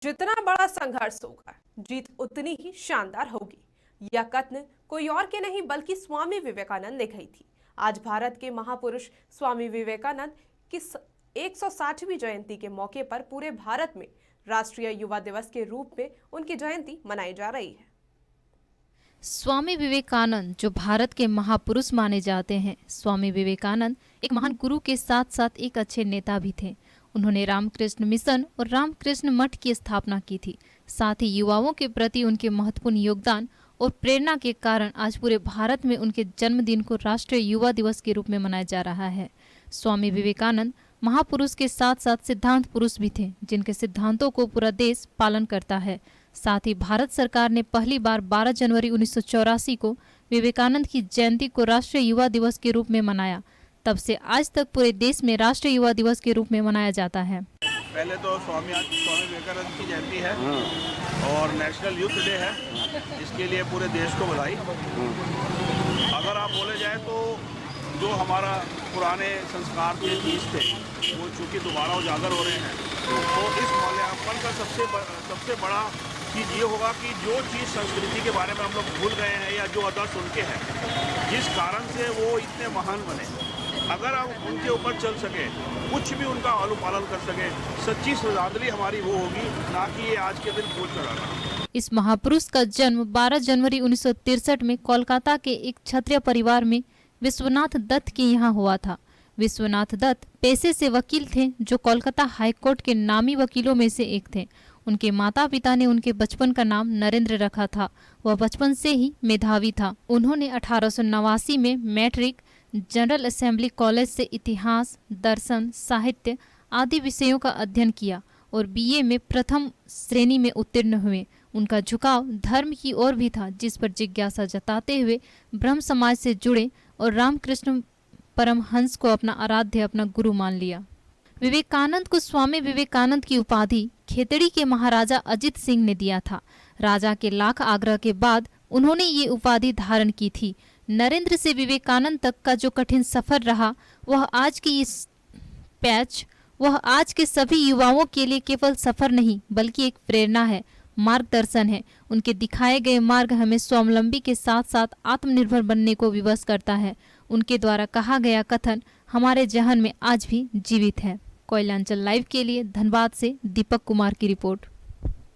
जितना बड़ा संघर्ष होगा, जीत उतनी ही शानदार होगी। यह कथन कोई और के नहीं बल्कि स्वामी विवेकानंद ने कही थी। आज भारत के महापुरुष स्वामी विवेकानंद की 160वीं जयंती के मौके पर पूरे भारत में राष्ट्रीय युवा दिवस के रूप में उनकी जयंती मनाई जा रही है। स्वामी विवेकानंद जो भारत के महापुरुष माने जाते हैं। स्वामी विवेकानंद एक महान गुरु के साथ साथ एक अच्छे नेता भी थे। उन्होंने रामकृष्ण मिशन और रामकृष्ण मठ की स्थापना की थी। साथ ही युवाओं के प्रति उनके महत्वपूर्ण योगदान और प्रेरणा के कारण आज पूरे भारत में उनके जन्मदिन को राष्ट्रीय युवा दिवस के रूप में मनाया जा रहा है। स्वामी विवेकानंद महापुरुष के साथ साथ सिद्धांत पुरुष भी थे, जिनके सिद्धांतों को पूरा देश पालन करता है। साथ ही भारत सरकार ने पहली बार 12 जनवरी 1984 को विवेकानंद की जयंती को राष्ट्रीय युवा दिवस के रूप में मनाया। तब से आज तक पूरे देश में राष्ट्रीय युवा दिवस के रूप में मनाया जाता है। पहले तो स्वामी विवेकानंद की जयंती है और नेशनल यूथ डे है, इसके लिए पूरे देश को बधाई। अगर आप बोले जाए तो जो हमारा पुराने संस्कार के चीज थे वो चूँकि दोबारा उजागर हो रहे हैं, तो इस मूल्यांकन का सबसे बड़ा चीज़ ये होगा कि जो चीज़ संस्कृति के बारे में हम लोग भूल गए हैं या जो आदर्श उनके हैं, जिस कारण से वो इतने महान बने, अगर हम उनके ऊपर चल सके, कुछ भी उनका अनुपालन कर सके, सच्ची श्रद्धांजलि हमारी वो होगी, ना कि ये आज के दिन भूल चढ़ाना। इस महापुरुष का जन्म 12 जनवरी 1963 में कोलकाता के एक क्षत्रिय परिवार में विश्वनाथ दत्त के यहाँ हुआ था। विश्वनाथ दत्त पेशे से वकील थे, जो कोलकाता हाईकोर्ट के नामी वकीलों में से एक थे। उनके माता पिता ने उनके बचपन का नाम नरेंद्र रखा था। वह बचपन से ही मेधावी था। उन्होंने 1889 में मैट्रिक जनरल असेंबली कॉलेज से इतिहास, दर्शन, साहित्य आदि विषयों का अध्ययन किया और बीए में प्रथम श्रेणी में उत्तीर्ण हुए। उनका झुकाव धर्म की ओर भी था, जिस पर जिज्ञासा जताते हुए ब्रह्म समाज से जुड़े और रामकृष्ण परमहंस को अपना आराध्य, अपना गुरु मान लिया। विवेकानंद को स्वामी विवेकानंद की उपाधि खेतड़ी के महाराजा अजित सिंह ने दिया था। राजा के लाख आग्रह के बाद उन्होंने ये उपाधि धारण की थी। नरेंद्र से विवेकानंद तक का जो कठिन सफर रहा, वह आज के सभी युवाओं के लिए केवल सफर नहीं बल्कि एक प्रेरणा है, मार्गदर्शन है। उनके दिखाए गए मार्ग हमें स्वावलंबी के साथ साथ आत्मनिर्भर बनने को विवश करता है। उनके द्वारा कहा गया कथन हमारे जहन में आज भी जीवित है। कोयलांचल लाइव के लिए धनबाद से दीपक कुमार की रिपोर्ट।